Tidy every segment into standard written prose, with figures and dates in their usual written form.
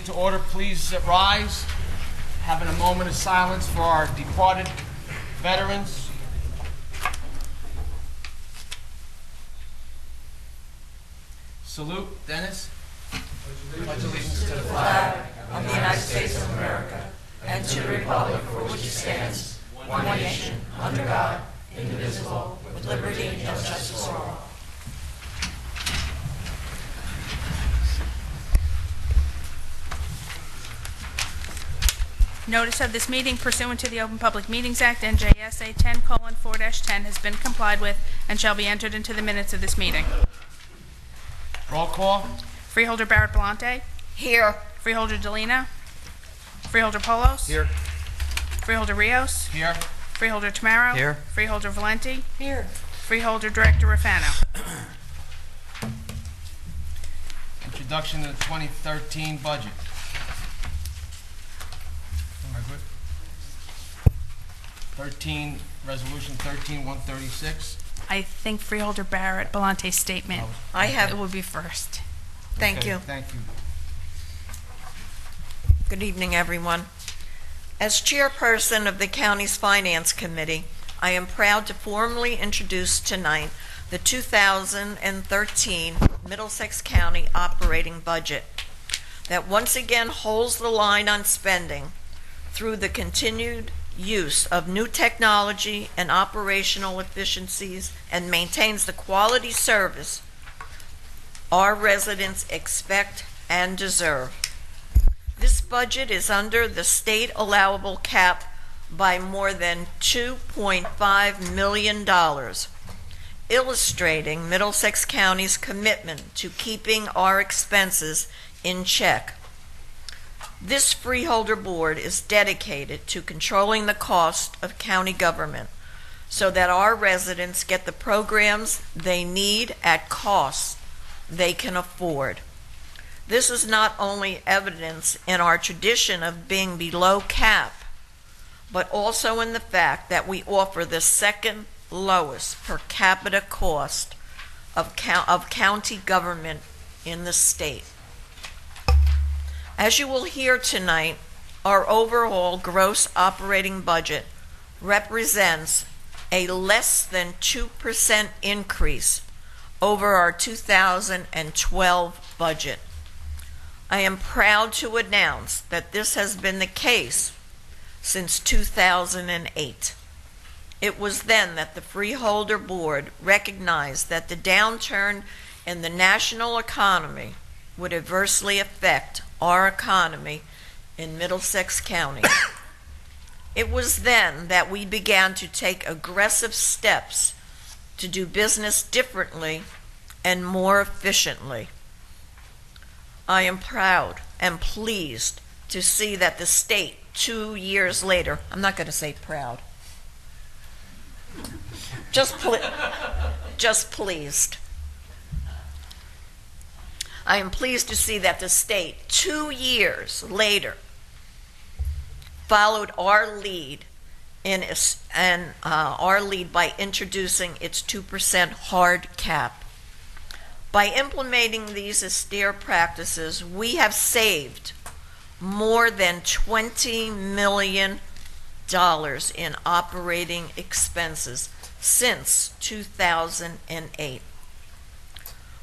to order, please rise. Having a moment of silence for our departed veterans. Salute, Dennis. Pledge allegiance to the flag of the United States of America and to the republic for which it stands, one nation, under God, indivisible, with liberty and justice for all. Notice of this meeting pursuant to the Open Public Meetings Act, NJSA 10:4-10, has been complied with and shall be entered into the minutes of this meeting. Roll call. Freeholder Barrett Belante. Here. Freeholder Delina. Freeholder Polos. Here. Freeholder Rios. Here. Freeholder Tamaro. Here. Freeholder Valenti. Here. Freeholder Director Rafano. Introduction to the 2013 budget. Am I good? 13, Resolution 13-136. I think Freeholder Barrett Belante's statement I have. it will be first. Thank Okay, you. Thank you. Good evening, everyone. As chairperson of the county's Finance Committee, I am proud to formally introduce tonight the 2013 Middlesex County operating budget that once again holds the line on spending through the continued use of new technology and operational efficiencies and maintains the quality service our residents expect and deserve. This budget is under the state allowable cap by more than $2.5 million, illustrating Middlesex County's commitment to keeping our expenses in check. This Freeholder Board is dedicated to controlling the cost of county government so that our residents get the programs they need at costs they can afford. This is not only evidence in our tradition of being below cap, but also in the fact that we offer the second lowest per capita cost of county government in the state. As you will hear tonight, our overall gross operating budget represents a less than 2% increase over our 2012 budget. I am proud to announce that this has been the case since 2008. It was then that the Freeholder Board recognized that the downturn in the national economy would adversely affect our economy in Middlesex County. It was then that we began to take aggressive steps to do business differently and more efficiently. I am proud and pleased to see that the state 2 years later, I'm not going to say proud, just pleased. I am pleased to see that the state 2 years later followed our lead our lead by introducing its 2% hard cap. By implementing these austere practices, we have saved more than $20 million in operating expenses since 2008.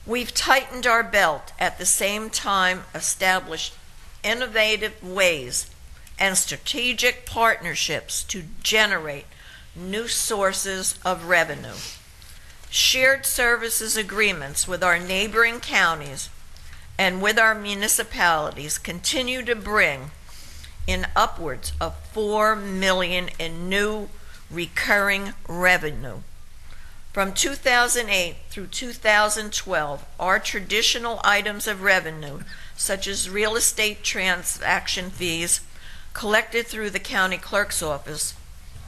We've tightened our belt, at the same time established innovative ways and strategic partnerships to generate new sources of revenue. Shared services agreements with our neighboring counties and with our municipalities continue to bring in upwards of $4 million in new recurring revenue. From 2008 through 2012, our traditional items of revenue, such as real estate transaction fees collected through the county clerk's office,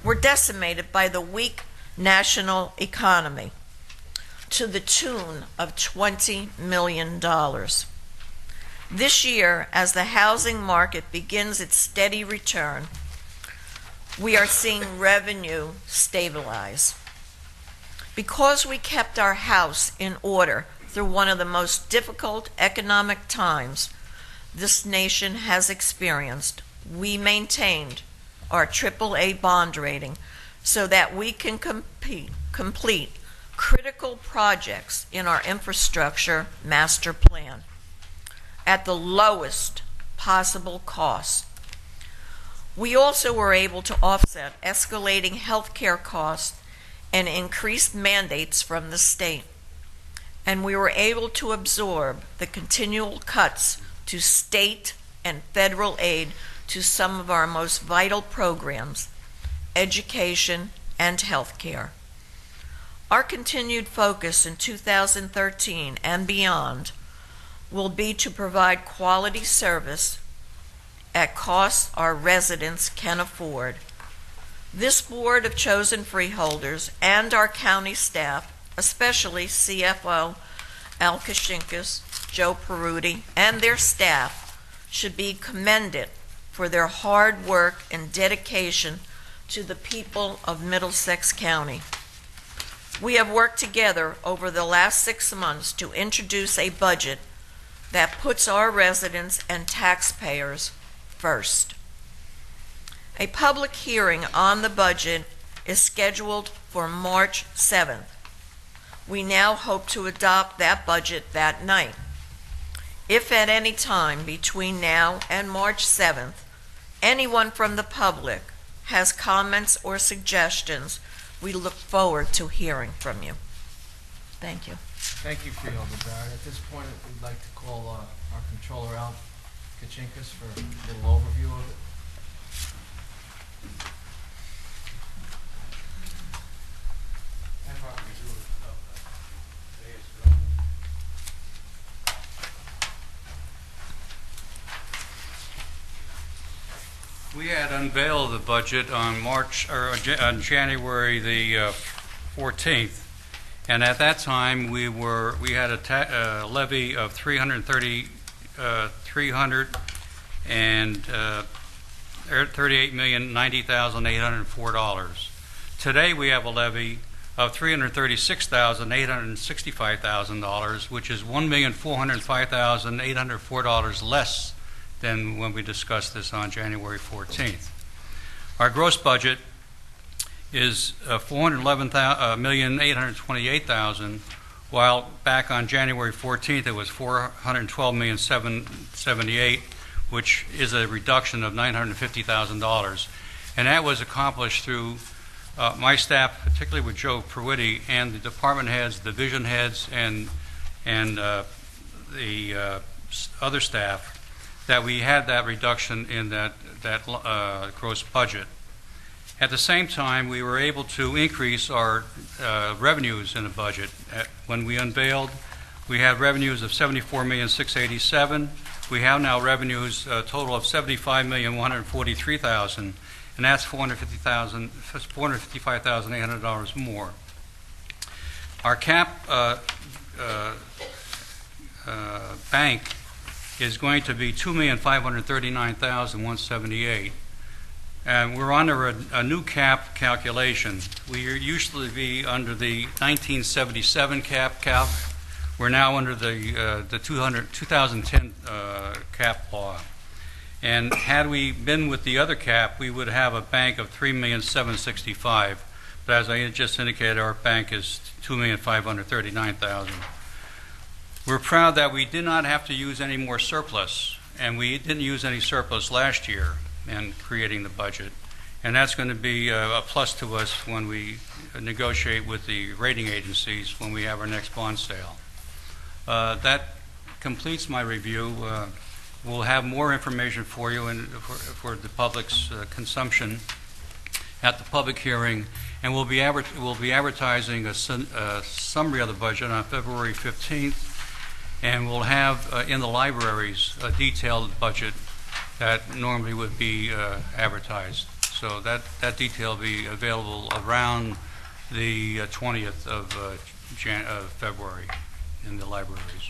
were decimated by the weak national economy to the tune of $20 million. This year, as the housing market begins its steady return, we are seeing revenue stabilize. Because we kept our house in order through one of the most difficult economic times, this nation has experienced, we maintained our AAA bond rating so that we can complete critical projects in our infrastructure master plan at the lowest possible cost. We also were able to offset escalating healthcare costs and increased mandates from the state. And we were able to absorb the continual cuts to state and federal aid to some of our most vital programs, education and healthcare. Our continued focus in 2013 and beyond will be to provide quality service at costs our residents can afford. This board of chosen freeholders and our county staff, especially CFO Al Kashinkas, Joe Peruti, and their staff, should be commended for their hard work and dedication to the people of Middlesex County. We have worked together over the last 6 months to introduce a budget that puts our residents and taxpayers first. A public hearing on the budget is scheduled for March 7th. We now hope to adopt that budget that night. If at any time between now and March 7th, anyone from the public has comments or suggestions, we look forward to hearing from you. Thank you. Thank you, Freeholder Barrett. At this point, we'd like to call our controller, Al Kashinkas, for a little overview of it. We had unveiled the budget on on January the 14th, and at that time we had a levy of $338,090,804. Today we have a levy of $336,865,000, which is $1,405,804 less than when we discussed this on January 14th. Our gross budget is $411,828,000, while back on January 14th it was $412,778,000, which is a reduction of $950,000. And that was accomplished through my staff, particularly with Joe Peruti, and the department heads, division heads, and the other staff, that we had that reduction in that gross budget. At the same time, we were able to increase our revenues in the budget. When we unveiled, we had revenues of $74,687,000. We have now revenues a total of $75,143,000, and that's $455,800 more. Our cap bank is going to be $2,539,178, and we're under a new cap calculation. We used to be under the 1977 cap. We're now under the 2010 cap law. And had we been with the other cap, we would have a bank of $3,765,000. But as I just indicated, our bank is $2,539,000. We're proud that we did not have to use any more surplus, and we didn't use any surplus last year in creating the budget. And that's going to be a plus to us when we negotiate with the rating agencies when we have our next bond sale. That completes my review. We'll have more information for you and for the public's consumption at the public hearing, and we'll be advertising a summary of the budget on February 15th. And we'll have in the libraries a detailed budget that normally would be advertised. So that detail will be available around the 20th of February in the libraries.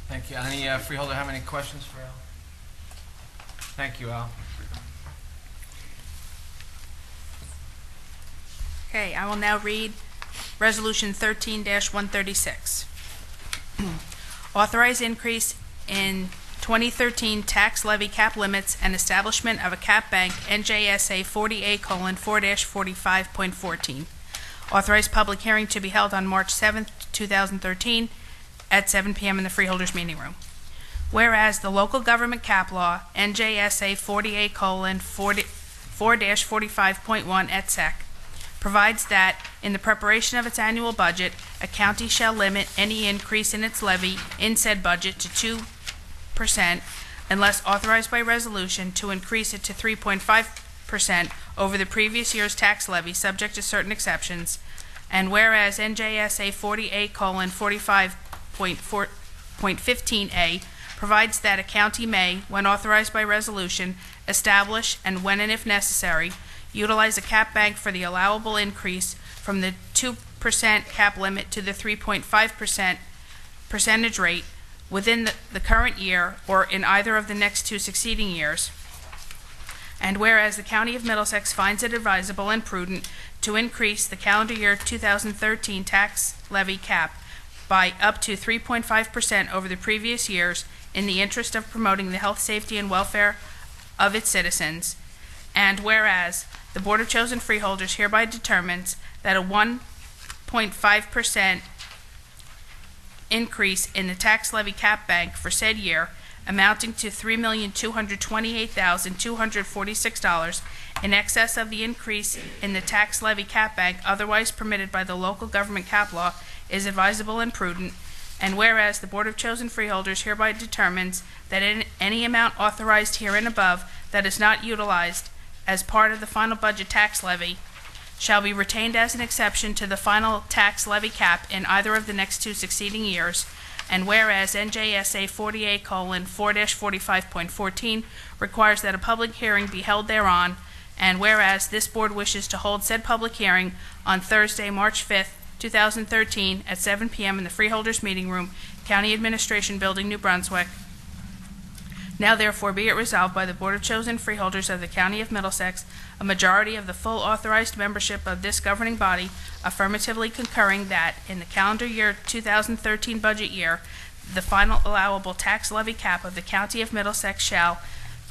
Thank you. Any freeholder have any questions for Al? Thank you, Al. Okay, I will now read Resolution 13-136. Authorize increase in 2013 tax levy cap limits and establishment of a cap bank, NJSA 40A:4-45.14. Authorized public hearing to be held on March 7th, 2013, at 7 p.m. in the Freeholders meeting room. Whereas the local government cap law, NJSA 40A:4-45.1 et sec, provides that in the preparation of its annual budget, a county shall limit any increase in its levy in said budget to 2% unless authorized by resolution to increase it to 3.5% over the previous year's tax levy, subject to certain exceptions. And whereas NJSA 40A:45.15a provides that a county may, when authorized by resolution, establish and when and if necessary, utilize a cap bank for the allowable increase from the 2% cap limit to the 3.5% percentage rate within the current year or in either of the next 2 succeeding years. And whereas the County of Middlesex finds it advisable and prudent to increase the calendar year 2013 tax levy cap by up to 3.5% over the previous years in the interest of promoting the health, safety, and welfare of its citizens. And whereas the Board of Chosen Freeholders hereby determines that a 1.5% increase in the tax levy cap bank for said year, amounting to $3,228,246 in excess of the increase in the tax levy cap bank otherwise permitted by the local government cap law, is advisable and prudent. And whereas the Board of Chosen Freeholders hereby determines that any amount authorized herein above that is not utilized as part of the final budget tax levy shall be retained as an exception to the final tax levy cap in either of the next 2 succeeding years. And whereas NJSA 40A:4-45.14 requires that a public hearing be held thereon, and whereas this board wishes to hold said public hearing on Thursday, March 5th, 2013, at 7 p.m. in the Freeholders Meeting Room, County Administration Building, New Brunswick. Now therefore be it resolved by the Board of Chosen Freeholders of the County of Middlesex, a majority of the full authorized membership of this governing body affirmatively concurring that in the calendar year 2013 budget year, the final allowable tax levy cap of the County of Middlesex shall,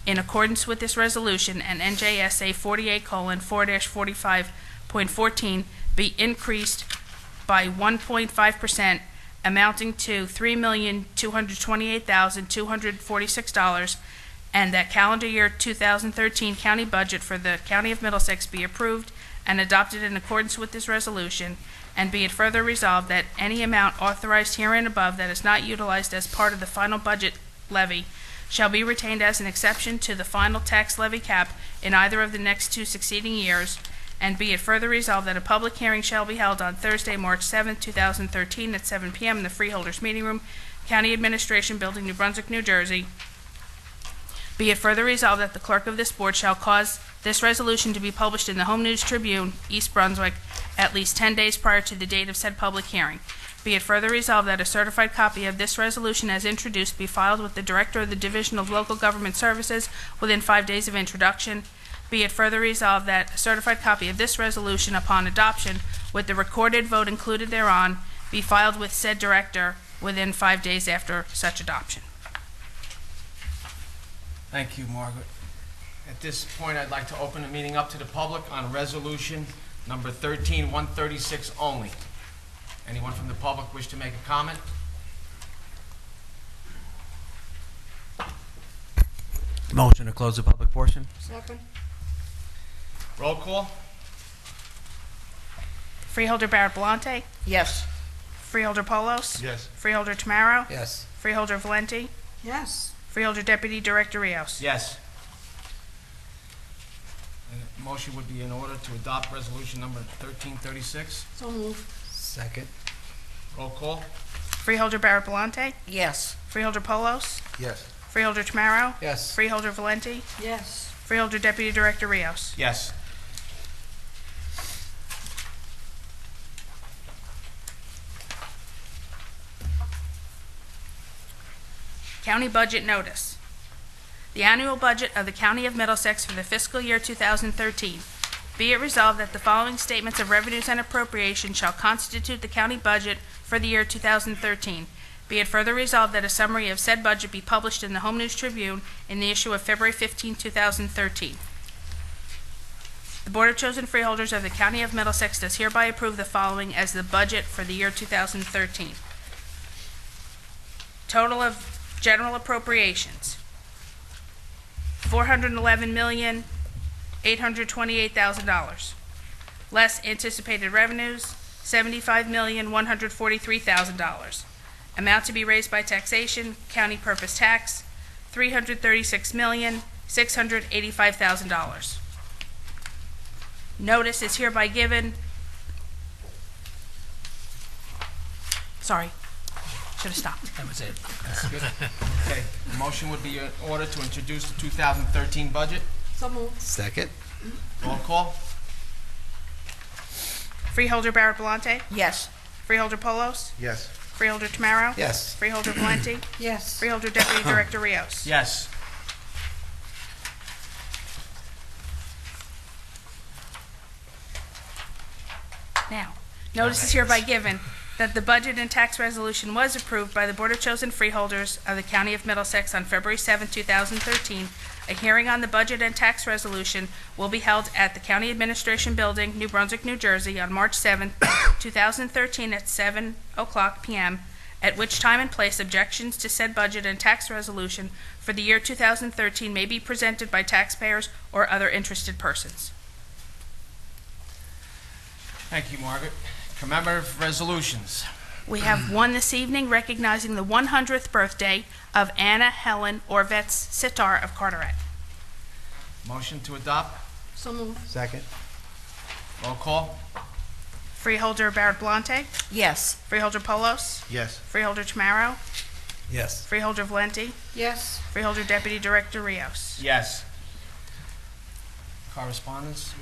in accordance with this resolution and NJSA 48:4-45.14, be increased by 1.5%, amounting to $3,228,246, and that calendar year 2013 county budget for the County of Middlesex be approved and adopted in accordance with this resolution, and be it further resolved that any amount authorized herein above that is not utilized as part of the final budget levy shall be retained as an exception to the final tax levy cap in either of the next 2 succeeding years. And be it further resolved that a public hearing shall be held on Thursday, March 7th, 2013, at 7 p.m. in the Freeholders Meeting Room, County Administration Building, New Brunswick, New Jersey. Be it further resolved that the clerk of this board shall cause this resolution to be published in the Home News Tribune, East Brunswick, at least 10 days prior to the date of said public hearing. Be it further resolved that a certified copy of this resolution as introduced be filed with the Director of the Division of Local Government Services within 5 days of introduction. Be it further resolved that a certified copy of this resolution upon adoption, with the recorded vote included thereon, be filed with said director within 5 days after such adoption. Thank you, Margaret. At this point, I'd like to open the meeting up to the public on resolution number 13136 only. Anyone from the public wish to make a comment? Motion to close the public portion? Second. Roll call? Freeholder Barrett Belmonte, Yes. Freeholder Polos, Yes. Freeholder Tamaro, Yes. Freeholder Valenti, Yes. Freeholder Deputy Director Rios. Yes. Motion would be in order to adopt resolution number 1336. So moved. Second? Roll call? Freeholder Barrett Belmonte, Yes. Freeholder Polos, Yes. Freeholder Tamaro, Yes. Freeholder Valenti, Yes. Freeholder Deputy Director Rios. Yes. County Budget Notice. The annual budget of the County of Middlesex for the fiscal year 2013. Be it resolved that the following statements of revenues and appropriations shall constitute the county budget for the year 2013. Be it further resolved that a summary of said budget be published in the Home News Tribune in the issue of February 15, 2013. The Board of Chosen Freeholders of the County of Middlesex does hereby approve the following as the budget for the year 2013. Total of general appropriations, $411,828,000. Less anticipated revenues, $75,143,000. Amount to be raised by taxation, county purpose tax, $336,685,000. Notice is hereby given. Sorry, should have stopped. That was it. That's good. Okay, the motion would be in order to introduce the 2013 budget. Second. Roll call. Freeholder Barrett Belante, Yes. Freeholder Polos, Yes. Freeholder Tamaro, Yes. Freeholder Valenti, Yes. Freeholder Deputy Director Rios. Yes. Now, notice is hereby given that the budget and tax resolution was approved by the Board of Chosen Freeholders of the County of Middlesex on February 7, 2013. A hearing on the budget and tax resolution will be held at the County Administration Building, New Brunswick, New Jersey, on March 7, 2013, at 7:00 p.m., at which time and place objections to said budget and tax resolution for the year 2013 may be presented by taxpayers or other interested persons. Thank you, Margaret. Commemorative resolutions. We have one this evening recognizing the 100th birthday of Anna Helen Orvetz Sitar of Carteret. Motion to adopt. Second. Roll call. Freeholder Barrett Belante, Yes. Freeholder Polos, Yes. Freeholder Tamaro, Yes. Freeholder Valenti, Yes. Freeholder Deputy Director Rios. Yes. Correspondence.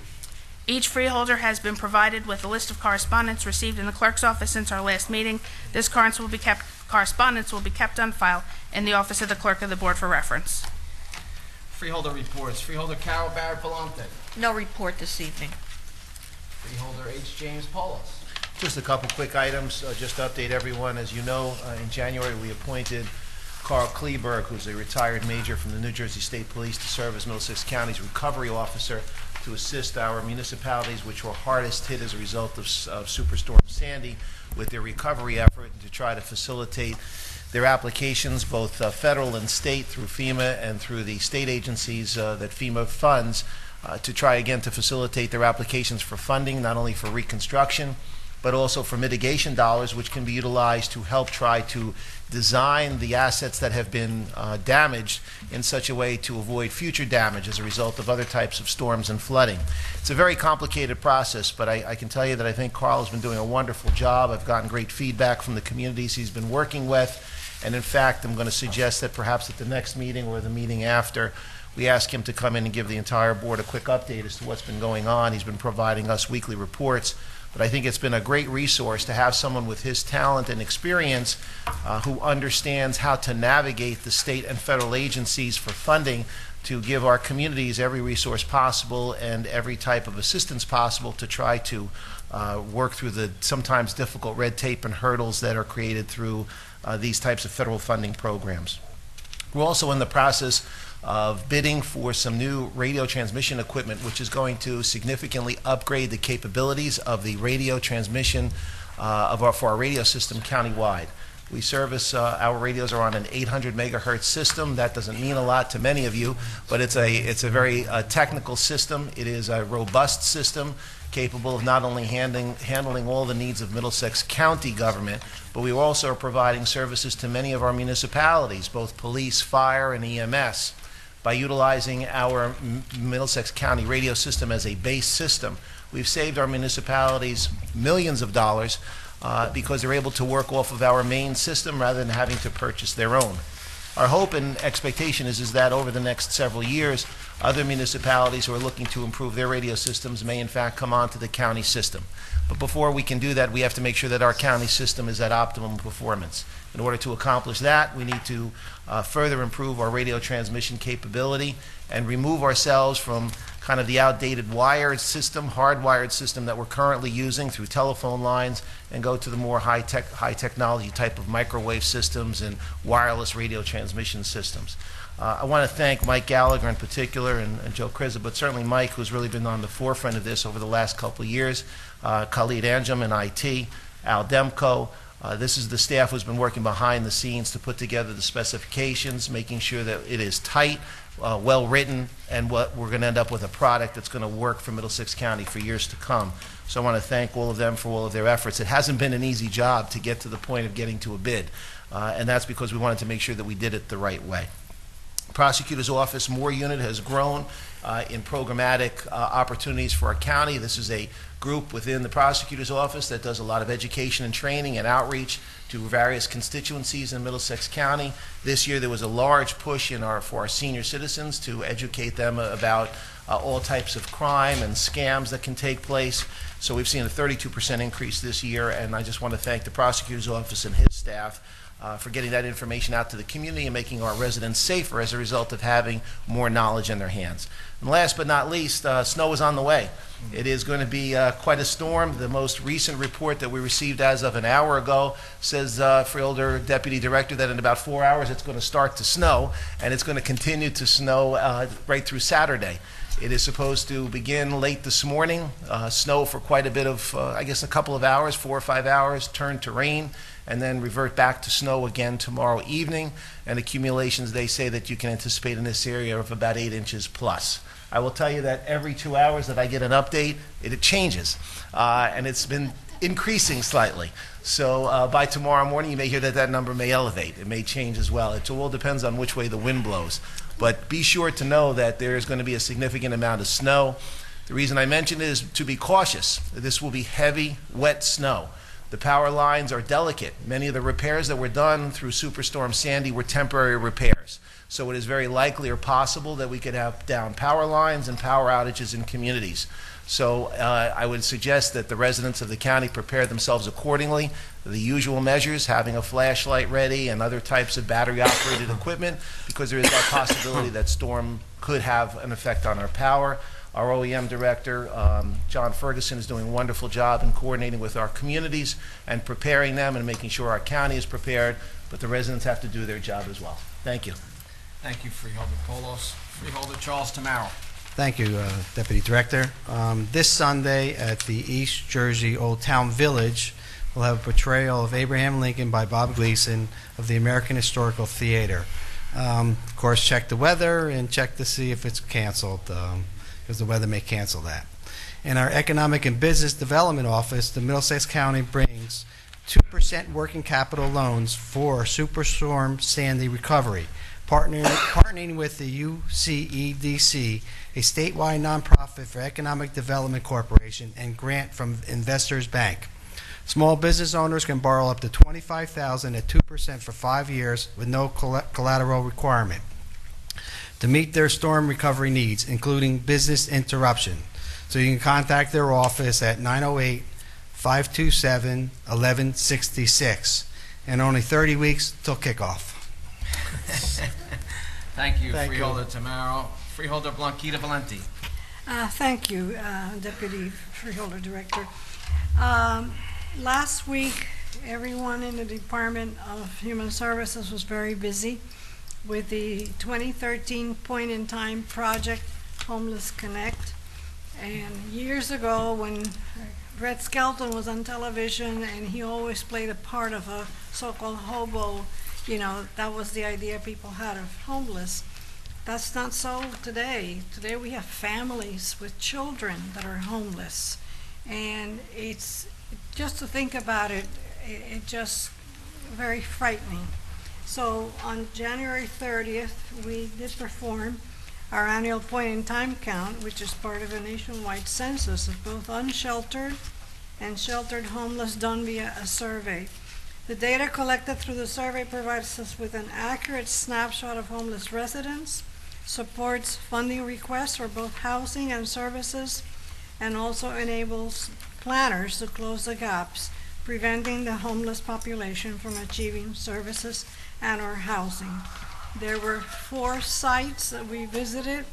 Each freeholder has been provided with a list of correspondence received in the clerk's office since our last meeting. This correspondence will be kept on file in the office of the clerk of the board for reference. Freeholder reports. Freeholder Carol Barrett Belante. No report this evening. Freeholder H. James Polos. Just a couple quick items, just to update everyone. As you know, in January, we appointed Carl Kleberg, who's a retired major from the New Jersey State Police, to serve as Middlesex County's recovery officer to assist our municipalities which were hardest hit as a result of Superstorm Sandy with their recovery effort, and to try to facilitate their applications, both federal and state, through FEMA and through the state agencies that FEMA funds, to try again to facilitate their applications for funding, not only for reconstruction, but also for mitigation dollars, which can be utilized to help try to design the assets that have been damaged in such a way to avoid future damage as a result of other types of storms and flooding. It's a very complicated process, but I can tell you that I think Carl has been doing a wonderful job. I've gotten great feedback from the communities he's been working with, and in fact, I'm going to suggest that perhaps at the next meeting or the meeting after, we ask him to come in and give the entire board a quick update as to what's been going on. He's been providing us weekly reports. But I think it's been a great resource to have someone with his talent and experience who understands how to navigate the state and federal agencies for funding to give our communities every resource possible and every type of assistance possible to try to work through the sometimes difficult red tape and hurdles that are created through these types of federal funding programs. We're also in the process of bidding for some new radio transmission equipment, which is going to significantly upgrade the capabilities of the radio transmission for our radio system countywide. We service, our radios are on an 800 megahertz system. That doesn't mean a lot to many of you, but it's a very technical system. It is a robust system capable of not only handling all the needs of Middlesex County government, but we also are providing services to many of our municipalities, both police, fire, and EMS. By utilizing our Middlesex County radio system as a base system, we've saved our municipalities millions of dollars because they're able to work off of our main system rather than having to purchase their own. Our hope and expectation is that over the next several years, other municipalities who are looking to improve their radio systems may in fact come onto the county system. But before we can do that, we have to make sure that our county system is at optimum performance. In order to accomplish that, we need to further improve our radio transmission capability and remove ourselves from kind of the outdated wired system, hardwired system that we're currently using through telephone lines, and go to the more high technology type of microwave systems and wireless radio transmission systems. I want to thank Mike Gallagher in particular and Joe Krizza, but certainly Mike, who's really been on the forefront of this over the last couple of years, Khalid Anjum in IT, Al Demko. This is the staff who's been working behind the scenes to put together the specifications, making sure that it is tight, well written, and what we're going to end up with a product that's going to work for Middlesex County for years to come. So I want to thank all of them for all of their efforts. It hasn't been an easy job to get to the point of getting to a bid, and that's because we wanted to make sure that we did it the right way. Prosecutor's Office Moore Unit has grown in programmatic opportunities for our county. This is a group within the Prosecutor's Office that does a lot of education and training and outreach to various constituencies in Middlesex County. This year there was a large push for our senior citizens to educate them about all types of crime and scams that can take place. So we've seen a 32% increase this year, and I just want to thank the Prosecutor's Office and his staff for getting that information out to the community and making our residents safer as a result of having more knowledge in their hands. And last but not least, snow is on the way. It is going to be quite a storm. The most recent report that we received as of an hour ago says, Freeholder Deputy Director, that in about 4 hours it's going to start to snow, and it's going to continue to snow right through Saturday. It is supposed to begin late this morning, snow for quite a bit of, I guess a couple of hours, 4 or 5 hours, turn to rain, and then revert back to snow again tomorrow evening. And accumulations, they say that you can anticipate in this area of about 8 inches plus. I will tell you that every 2 hours that I get an update, it changes. And it's been increasing slightly. So by tomorrow morning, you may hear that that number may elevate. It may change as well. It all depends on which way the wind blows. But be sure to know that there is going to be a significant amount of snow. The reason I mention it is to be cautious. This will be heavy, wet snow. The power lines are delicate. Many of the repairs that were done through Superstorm Sandy were temporary repairs. So it is very likely or possible that we could have down power lines and power outages in communities. So I would suggest that the residents of the county prepare themselves accordingly. The usual measures, having a flashlight ready and other types of battery-operated equipment, because there is that possibility that storm could have an effect on our power. Our OEM director, John Ferguson, is doing a wonderful job in coordinating with our communities and preparing them and making sure our county is prepared, but the residents have to do their job as well. Thank you. Thank you, Freeholder Polos. Freeholder Charles Tamaro. Thank you, Deputy Director. This Sunday at the East Jersey Old Town Village, we'll have a portrayal of Abraham Lincoln by Bob Gleason of the American Historical Theater. Of course, check the weather and check to see if it's canceled, because the weather may cancel that. In our Economic and Business Development Office, the Middlesex County brings 2% working capital loans for Superstorm Sandy recovery, partnering with the UCEDC, a statewide nonprofit for economic development corporation, and grant from Investors Bank. Small business owners can borrow up to $25,000 at 2% for 5 years with no collateral requirement to meet their storm recovery needs, including business interruption. So you can contact their office at 908-527-1166, and only 30 weeks till kickoff. Thank you, Thank you. Freeholder Tamaro. Freeholder Blanquita Valenti. Thank you, Deputy Freeholder Director. Last week, everyone in the Department of Human Services was very busy with the 2013 point-in-time project, Homeless Connect. And years ago, when Red Skelton was on television and he always played a part of a so-called hobo, you know, that was the idea people had of homeless. That's not so today. Today we have families with children that are homeless. And it's just to think about it, it just very frightening. So on January 30th, we did perform our annual point-in-time count, which is part of a nationwide census of both unsheltered and sheltered homeless done via a survey. The data collected through the survey provides us with an accurate snapshot of homeless residents, supports funding requests for both housing and services, and also enables planners to close the gaps, preventing the homeless population from achieving services and/or housing. There were 4 sites that we visited,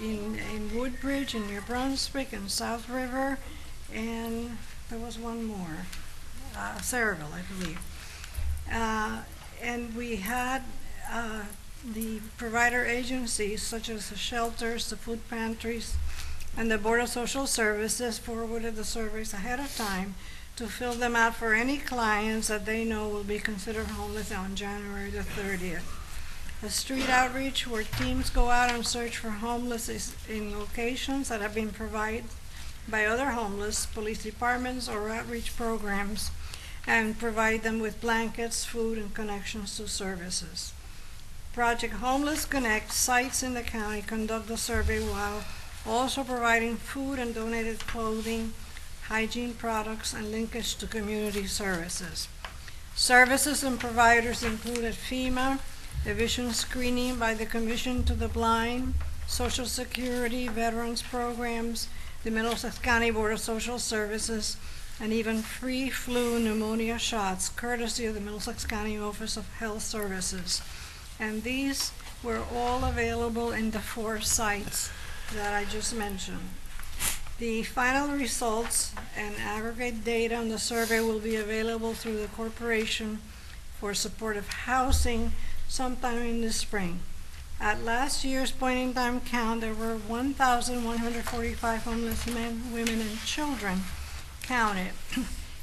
in Woodbridge, in New Brunswick, and South River, and there was one more, Saraville, I believe. And we had the provider agencies, such as the shelters, the food pantries, and the Board of Social Services forwarded the surveys ahead of time to fill them out for any clients that they know will be considered homeless on January the 30th. The street outreach, where teams go out and search for homeless in locations that have been provided by other homeless police departments or outreach programs, and provide them with blankets, food, and connections to services. Project Homeless Connect sites in the county conduct the survey while also providing food and donated clothing, hygiene products, and linkage to community services. Services and providers included FEMA, the vision screening by the Commission to the Blind, Social Security, Veterans Programs, the Middlesex County Board of Social Services, and even free flu pneumonia shots, courtesy of the Middlesex County Office of Health Services. And these were all available in the 4 sites that I just mentioned. The final results and aggregate data on the survey will be available through the Corporation for Supportive Housing sometime in the spring. At last year's point-in-time count, there were 1,145 homeless men, women, and children counted,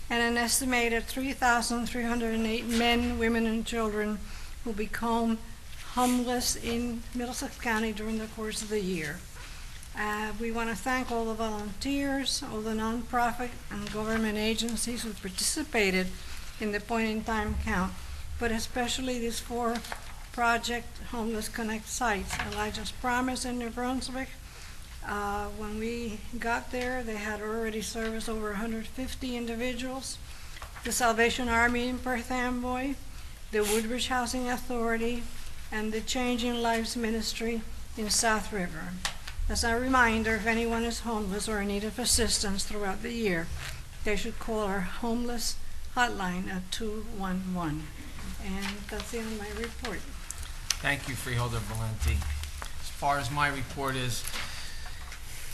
and an estimated 3,308 men, women, and children will become homeless in Middlesex County during the course of the year. We want to thank all the volunteers, all the nonprofit and government agencies who participated in the point-in-time count, but especially these 4 Project Homeless Connect sites. Elijah's Promise in New Brunswick. When we got there, they had already serviced over 150 individuals. The Salvation Army in Perth Amboy, the Woodbridge Housing Authority, and the Changing Lives Ministry in South River. As a reminder, if anyone is homeless or in need of assistance throughout the year, they should call our homeless hotline at 211. And that's the end of my report. Thank you, Freeholder Valenti. As far as my report is,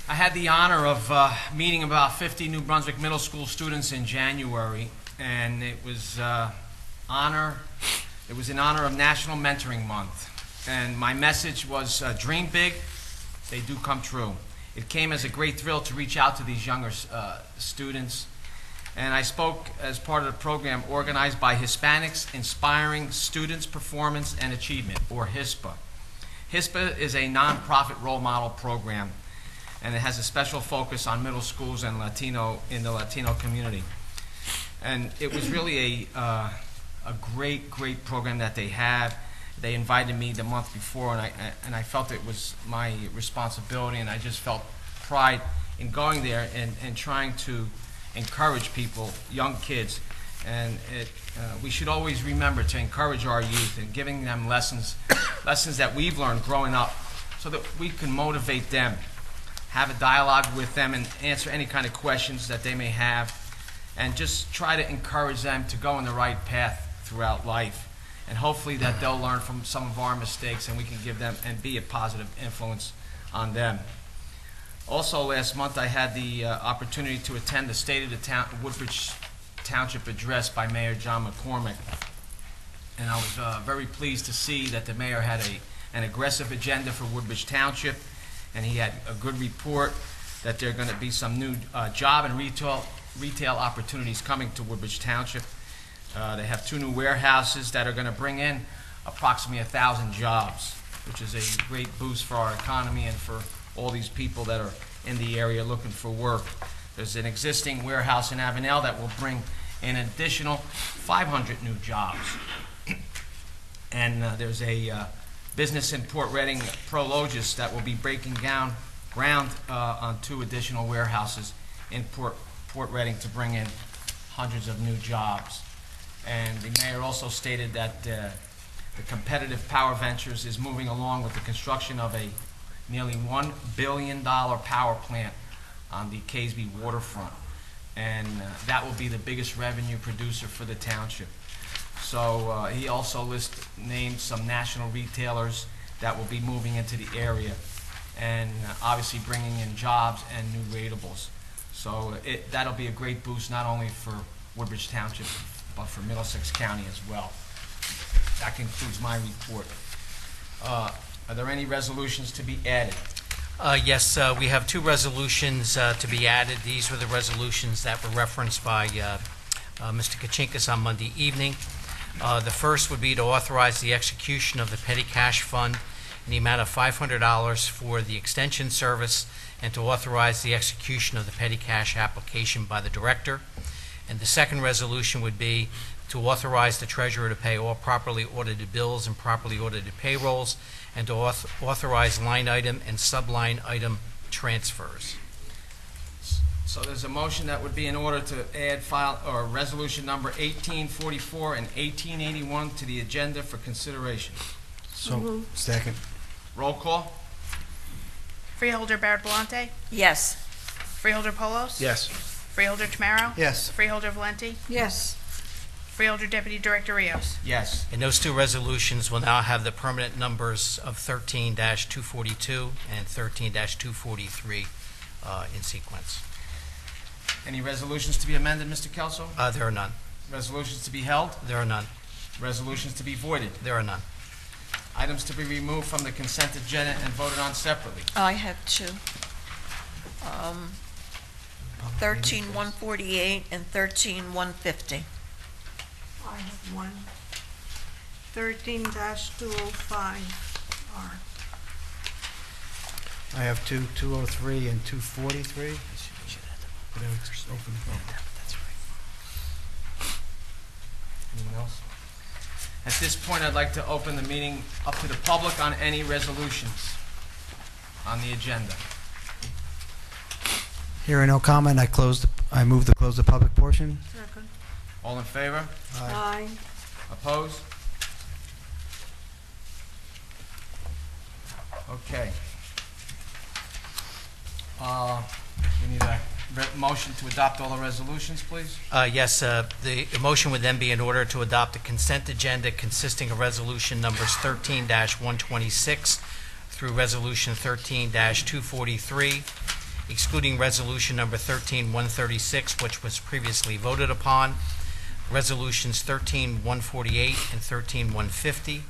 I had the honor of meeting about 50 New Brunswick middle school students in January, and it was in honor of National Mentoring Month. And my message was, dream big, they do come true. It came as a great thrill to reach out to these younger students. And I spoke as part of the program organized by Hispanics Inspiring Students Performance and Achievement, or HISPA. HISPA is a nonprofit role model program, and it has a special focus on middle schools and in the Latino community. And it was really a great program that they have. They invited me the month before, and I felt it was my responsibility, and I just felt pride in going there and trying to encourage people, young kids. And we should always remember to encourage our youth and giving them lessons that we've learned growing up, so that we can motivate them, have a dialogue with them, and answer any kind of questions that they may have, and just try to encourage them to go in the right path throughout life. And hopefully that they'll learn from some of our mistakes, and we can give them and be a positive influence on them. Also, last month I had the opportunity to attend the State of the Woodbridge Township address by Mayor John McCormick. And I was very pleased to see that the mayor had an aggressive agenda for Woodbridge Township, and he had a good report that there are going to be some new job and retail opportunities coming to Woodbridge Township. They have 2 new warehouses that are going to bring in approximately 1,000 jobs, which is a great boost for our economy and for all these people that are in the area looking for work. There's an existing warehouse in Avenel that will bring an additional 500 new jobs. And there's a business in Port Reading, Prologis, that will be breaking ground on 2 additional warehouses in Port Reading to bring in hundreds of new jobs. And the mayor also stated that the Competitive Power Ventures is moving along with the construction of a nearly $1 billion power plant on the Casby waterfront. And that will be the biggest revenue producer for the township. So he also named some national retailers that will be moving into the area. and obviously bringing in jobs and new ratables. So that'll be a great boost not only for Woodbridge Township, but for Middlesex County as well. That concludes my report. Are there any resolutions to be added? Yes, we have two resolutions to be added. These were the resolutions that were referenced by Mr. Kachinkas on Monday evening. The first would be to authorize the execution of the petty cash fund in the amount of $500 for the extension service, and to authorize the execution of the petty cash application by the director. And the second resolution would be to authorize the treasurer to pay all properly audited bills and properly audited payrolls, and to authorize line item and subline item transfers. So there's a motion that would be in order to add resolution number 1844 and 1881 to the agenda for consideration. So, second. Roll call? Freeholder Barrett Volante, Yes. Freeholder Polos? Yes. Freeholder Tamaro? Yes. Freeholder Valenti? Yes. Freeholder Deputy Director Rios? Yes. And those two resolutions will now have the permanent numbers of 13-242 and 13-243 in sequence. Any resolutions to be amended, Mr. Kelso? There are none. Resolutions to be held? There are none. Resolutions to be voided? There are none. Items to be removed from the consent agenda and voted on separately. I have two. 13-148 and 13-150. I have one. 13-205 R. I have 203 and 243. Anyone else? At this point, I'd like to open the meeting up to the public on any resolutions on the agenda. Hearing no comment, I move to close the public portion. Second. All in favor? Aye. Opposed? Okay. We need a motion to adopt all the resolutions, please. Yes, the motion would then be in order to adopt a consent agenda consisting of resolution numbers 13-126 through resolution 13-243, excluding resolution number 13-136, which was previously voted upon, resolutions 13-148 and 13-150,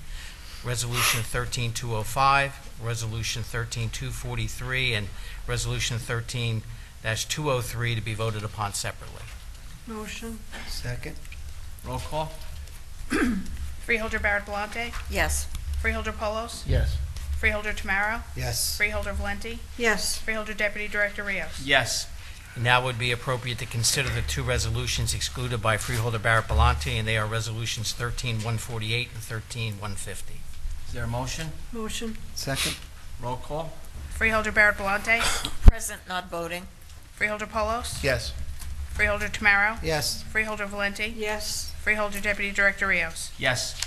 resolution 13-205, resolution 13-243, and resolution 13-203 to be voted upon separately. Motion. Second. Roll call? Freeholder Barrett Volante, Yes. Freeholder Polos? Yes. Freeholder Tamaro? Yes. Freeholder Valenti? Yes. Freeholder Deputy Director Rios? Yes. Now would be appropriate to consider the two resolutions excluded by Freeholder Barrett Ballanty, and they are resolutions 13-148 and 13-150. Is there a motion? Motion. Second. Roll call? Freeholder Barrett Volante, Present, not voting. Freeholder Polos? Yes. Freeholder Tamaro? Yes. Freeholder Valenti? Yes. Freeholder Deputy Director Rios? Yes.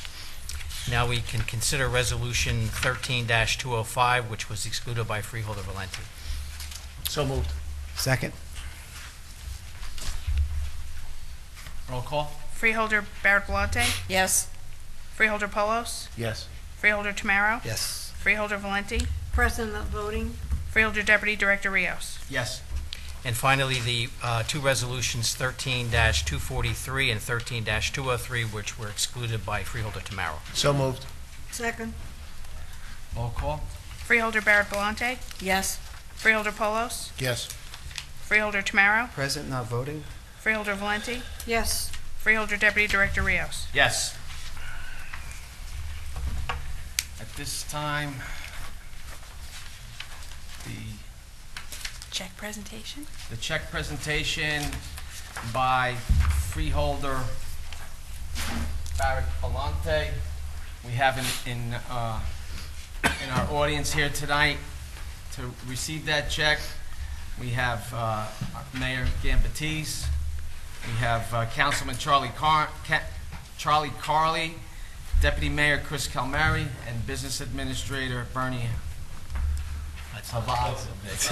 Now we can consider resolution 13-205, which was excluded by Freeholder Valenti. So moved. Second. Roll call? Freeholder Barrett Volante, Yes. Freeholder Polos? Yes. Freeholder Tamaro? Yes. Freeholder Valenti? Present, not voting. Freeholder Deputy Director Rios? Yes. And finally, the two resolutions 13-243 and 13-203, which were excluded by Freeholder Tamaro. So moved. Second. Roll call? Freeholder Barrett Volante, Yes. Freeholder Polos? Yes. Freeholder Tamaro? Present, not voting. Freeholder Valenti? Yes. Freeholder Deputy Director Rios? Yes. At this time, Check presentation. the check presentation by Freeholder Barrett Balante. We have in our audience here tonight to receive that check. We have Mayor Gambatese. We have Councilman Charlie Carley, Deputy Mayor Chris Calmari, and Business Administrator Bernie Havazovic.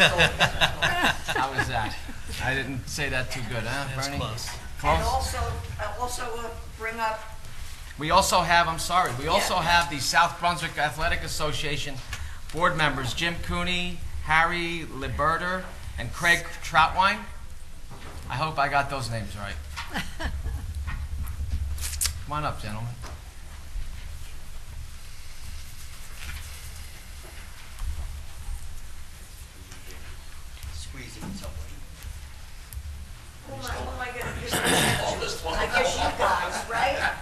How was that? I didn't say that too good, huh, Bernie? close. And Close? also bring up, We also have the South Brunswick Athletic Association Board members Jim Cooney, Harry Liberter, and Craig Troutwine. I hope I got those names right. Come on up, gentlemen. Squeezing it Who am I gonna give attention? I guess you guys, right?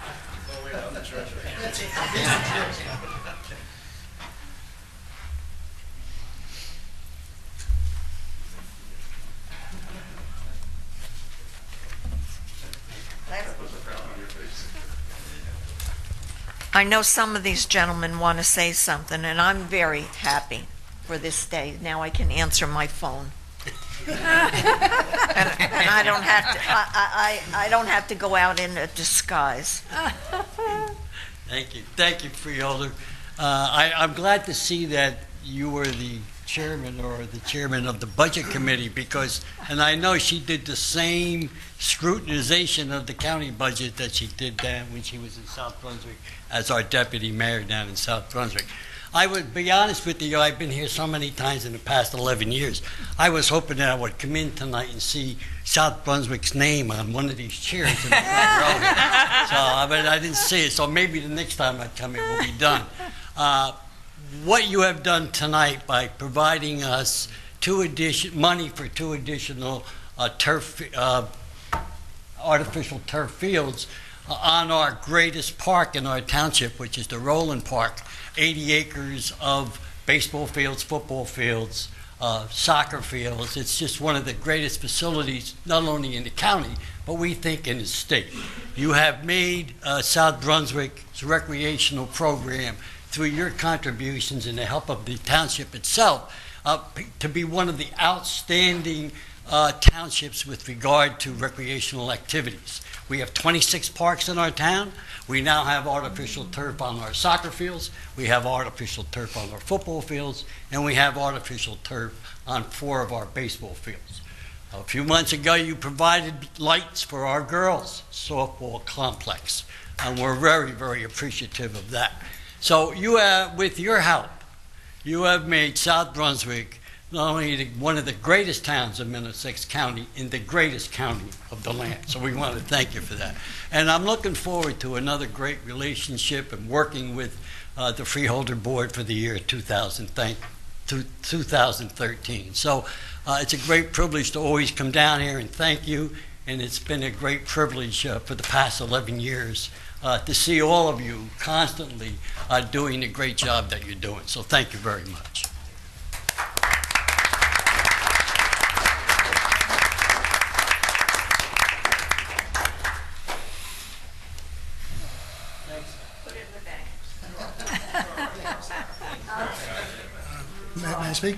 I know some of these gentlemen want to say something, and I'm very happy for this day. Now I can answer my phone. And I don't have to, I don't have to go out in a disguise. Thank you, Freeholder. I'm glad to see that you were the chairman of the budget committee and I know she did the same scrutinization of the county budget that she did down when she was in South Brunswick as our deputy mayor down in South Brunswick. I would be honest with you, I've been here so many times in the past 11 years. I was hoping that I would come in tonight and see South Brunswick's name on one of these chairs in the front row. But I didn't see it, so maybe the next time I come it will be done. What you have done tonight by providing us money for two additional artificial turf fields on our greatest park in our township, which is the Roland Park, 80 acres of baseball fields, football fields, soccer fields. It's just one of the greatest facilities, not only in the county, but we think in the state. You have made South Brunswick's recreational program through your contributions and the help of the township itself to be one of the outstanding townships with regard to recreational activities. We have 26 parks in our town. We now have artificial turf on our soccer fields. We have artificial turf on our football fields. And we have artificial turf on 4 of our baseball fields. A few months ago, you provided lights for our girls' softball complex. And we're very, very appreciative of that. So you have, with your help, you have made South Brunswick not only one of the greatest towns of Middlesex County, in the greatest county of the land. So we want to thank you for that. And I'm looking forward to another great relationship and working with the Freeholder Board for the year 2013. So it's a great privilege to always come down here and thank you. And it's been a great privilege for the past 11 years to see all of you constantly doing the great job that you're doing. So thank you very much. May I speak?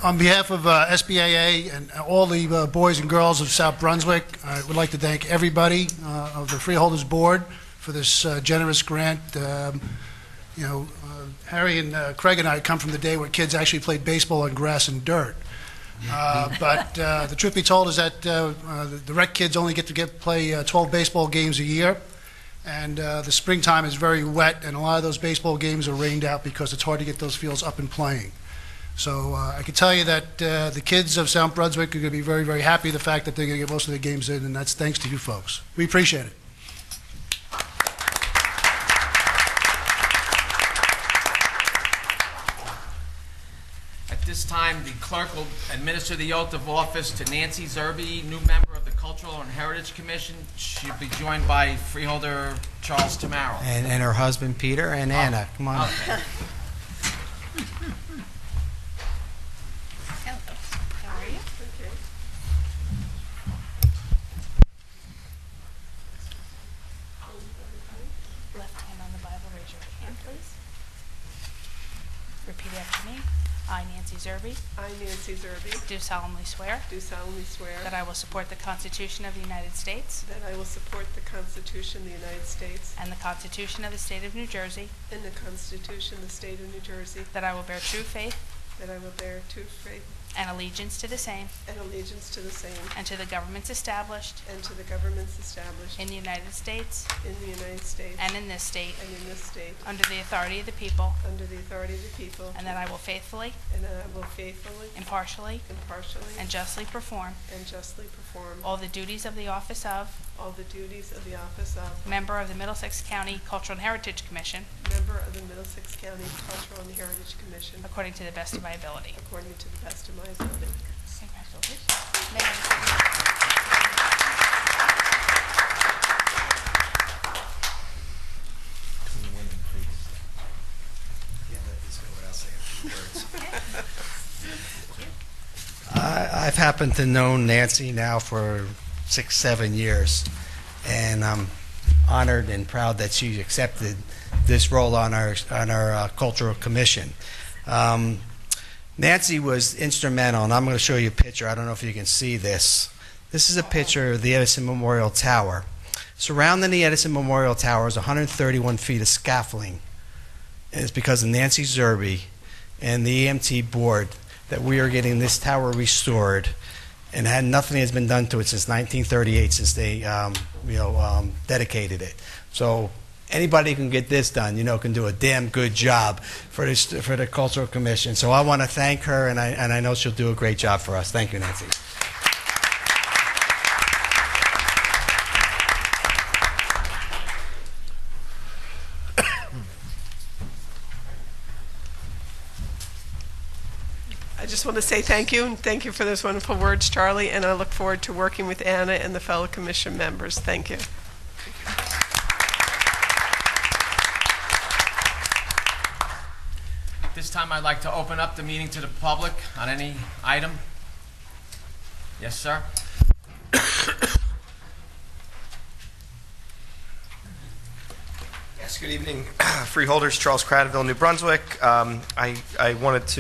On behalf of SBAA and all the boys and girls of South Brunswick, I would like to thank everybody of the Freeholders Board for this generous grant. Harry and Craig and I come from the day where kids actually played baseball on grass and dirt. But the truth be told is that the rec kids only get to play 12 baseball games a year. And the springtime is very wet, and a lot of those baseball games are rained out because it's hard to get those fields up and playing. So I can tell you that the kids of South Brunswick are going to be very, very happy the fact that they're going to get most of their games in, and that's thanks to you folks. We appreciate it. At this time, the clerk will administer the oath of office to Nancy Zerby, new member of the Cultural and Heritage Commission. She'll be joined by Freeholder Charles Tamaro. And her husband, Peter, and Anna. Come on. Okay. Hello. How are you? Left hand on the Bible, raise your hand, please. Repeat after me. I, Nancy Zerby, I, Nancy Zerby, do solemnly swear do solemnly swear that I will support the Constitution of the United States that I will support the Constitution of the United States and the Constitution of the State of New Jersey, and the Constitution of the State of New Jersey, that I will bear true faith that I will bear true faith and allegiance to the same and allegiance to the same and to the governments established and to the governments established in the United States in the United States and in this state and in this state under the authority of the people, under the authority of the people, and that I will faithfully, and that I will faithfully, impartially, impartially, and justly perform and justly perform all the duties of the office of all the duties of the office of member of the Middlesex County Cultural and Heritage Commission member of the Middlesex County Cultural and Heritage Commission according to the best of my ability. according to the best of my ability. Congratulations. May I have a seat? I've happened to know Nancy now for 6-7 years, and I'm honored and proud that she accepted this role on our cultural commission. Nancy was instrumental, and I'm going to show you a picture. I don't know if you can see this. This is a picture of the Edison Memorial Tower. Surrounding the Edison Memorial Tower is 131 feet of scaffolding, and it's because of Nancy Zerbe and the EMT board that we are getting this tower restored, and nothing has been done to it since 1938, since they dedicated it. So anybody who can get this done, can do a damn good job for the Cultural Commission. So I want to thank her, and I know she'll do a great job for us. Thank you, Nancy. I just want to say thank you, and thank you for those wonderful words, Charlie, and I look forward to working with Anna and the fellow commission members. Thank you. This time I'd like to open up the meeting to the public on any item. Yes, sir? Yes, good evening, Freeholders, Charles Cradaville, New Brunswick. I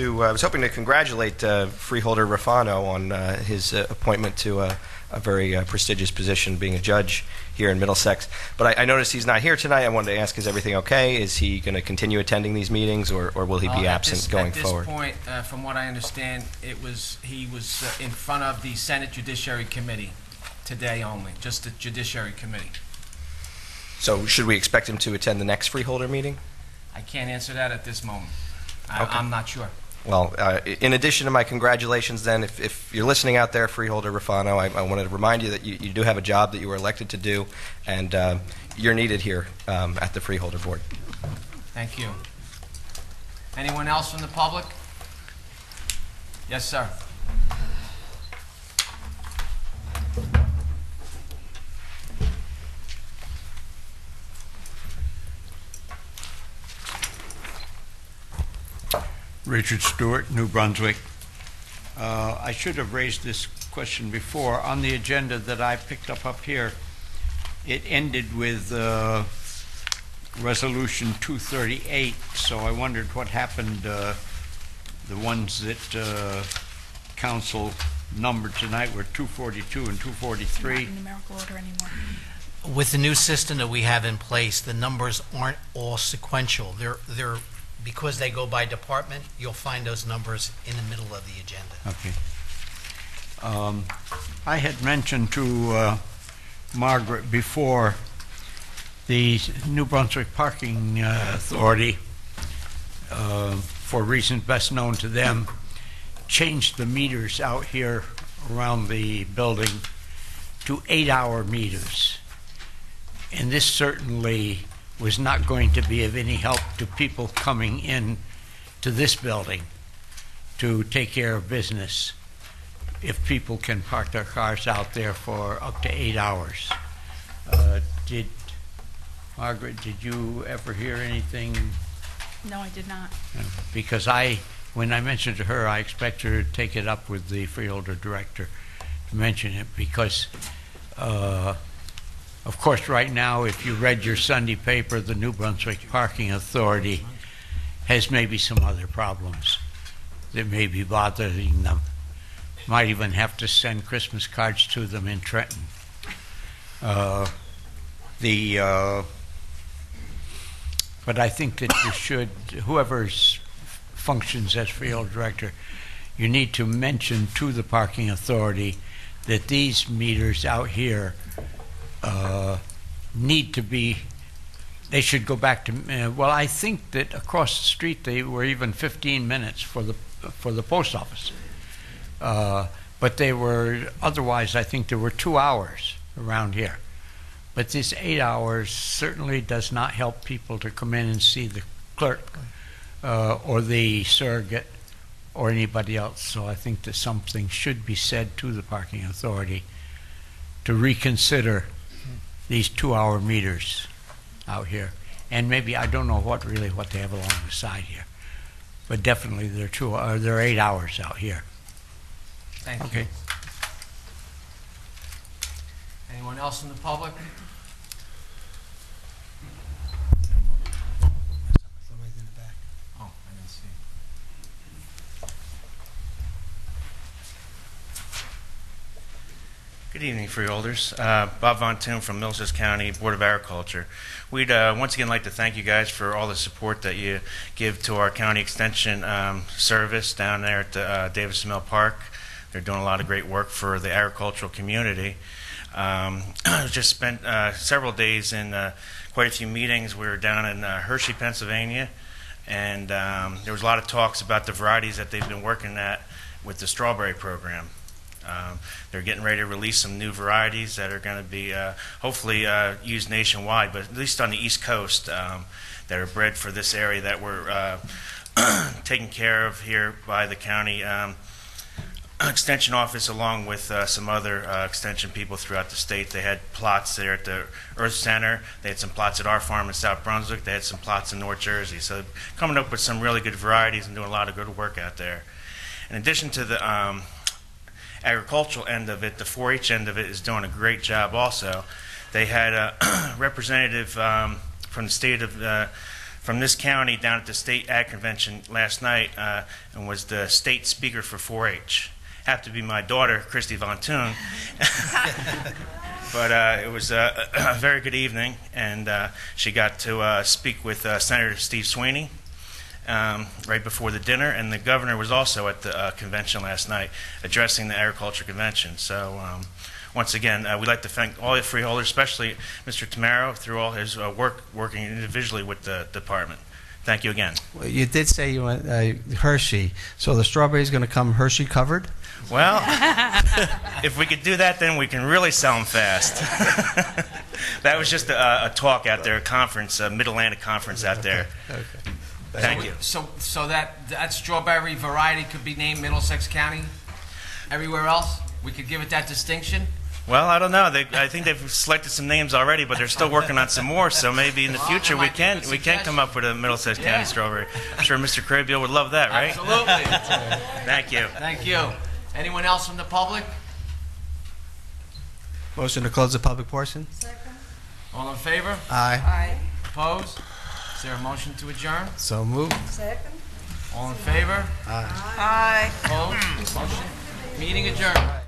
was hoping to congratulate Freeholder Rafano on his appointment to a very prestigious position, being a judge here in Middlesex. But I noticed he's not here tonight. I wanted to ask, is everything okay? Is he going to continue attending these meetings, or will he be absent going forward? At this point, from what I understand, he was in front of the Senate Judiciary Committee today only, just the Judiciary Committee. So should we expect him to attend the next Freeholder meeting? I can't answer that at this moment. Okay. I'm not sure. Well, in addition to my congratulations, then, if you're listening out there, Freeholder Rafano, I wanted to remind you that you do have a job that you were elected to do, and you're needed here at the Freeholder Board. Thank you. Anyone else from the public? Yes, sir. Richard Stewart, New Brunswick. I should have raised this question before. On the agenda that I picked up here, it ended with Resolution 238, so I wondered what happened, the ones that Council numbered tonight were 242 and 243. Not in numerical order anymore. With the new system that we have in place, the numbers aren't all sequential. They're because they go by department, you'll find those numbers in the middle of the agenda. Okay. I had mentioned to Margaret before the New Brunswick Parking Authority, for reasons best known to them, changed the meters out here around the building to 8-hour meters. And this certainly was not going to be of any help to people coming in to this building to take care of business if people can park their cars out there for up to 8 hours. Margaret, did you ever hear anything? No, I did not. Because when I mentioned to her, I expect her to take it up with the Freeholder Director to mention it, because of course, right now, if you read your Sunday paper, the New Brunswick Parking Authority has maybe some other problems that may be bothering them. Might even have to send Christmas cards to them in Trenton. But I think that you should, whoever functions as Freeholder Director, you need to mention to the parking authority that these meters out here need to be, they should go back to, well, I think that across the street they were even 15 minutes for the post office. But they were, otherwise I think there were 2 hours around here. But this 8 hours certainly does not help people to come in and see the clerk or the surrogate or anybody else. So I think that something should be said to the parking authority to reconsider these 2-hour meters out here. And maybe, I don't know what they have along the side here, but definitely they're 8 hours out here. Thank you. Okay. Anyone else in the public? Somebody's in the back. Oh, I didn't see. Good evening, Freeholders. Bob Von Toom from Middlesex County Board of Agriculture. We'd once again like to thank you guys for all the support that you give to our county extension service down there at Davis Mill Park. They're doing a lot of great work for the agricultural community. Just spent several days in quite a few meetings. We were down in Hershey, Pennsylvania, and there was a lot of talks about the varieties that they've been working at with the strawberry program. They're getting ready to release some new varieties that are going to be hopefully used nationwide, but at least on the East Coast, that are bred for this area that we're taken care of here by the county extension office, along with some other extension people throughout the state. They had plots there at the Earth Center. They had some plots at our farm in South Brunswick. They had some plots in North Jersey. So coming up with some really good varieties and doing a lot of good work out there. In addition to the agricultural end of it, the 4-H end of it is doing a great job also. They had a representative from the state of from this county down at the state ag convention last night and was the state speaker for 4-H. Happened to be my daughter, Christy Von Toon. But it was a very good evening, and she got to speak with Senator Steve Sweeney right before the dinner, and the governor was also at the convention last night addressing the agriculture convention. So once again, we'd like to thank all the freeholders, especially Mr. Tamaro, through all his working individually with the department. Thank you again. Well, you did say you went Hershey, so the strawberry is going to come Hershey covered? Well, if we could do that, then we can really sell them fast. That was just a talk out there, a conference, a Mid-Atlantic conference out there. Okay. Thank you. So that strawberry variety could be named Middlesex County? Everywhere else, we could give it that distinction? Well, I don't know. I think they've selected some names already, but they're still working on some more. So maybe in the future we can come up with a Middlesex County strawberry. I'm sure Mr. Crabiel would love that, right? Absolutely. Thank you. Thank you. Anyone else from the public? Motion to close the public portion? Second. All in favor? Aye. Opposed? Is there a motion to adjourn? So moved. Second. All in favor? Aye. Aye. Opposed? Motion? Meeting adjourned.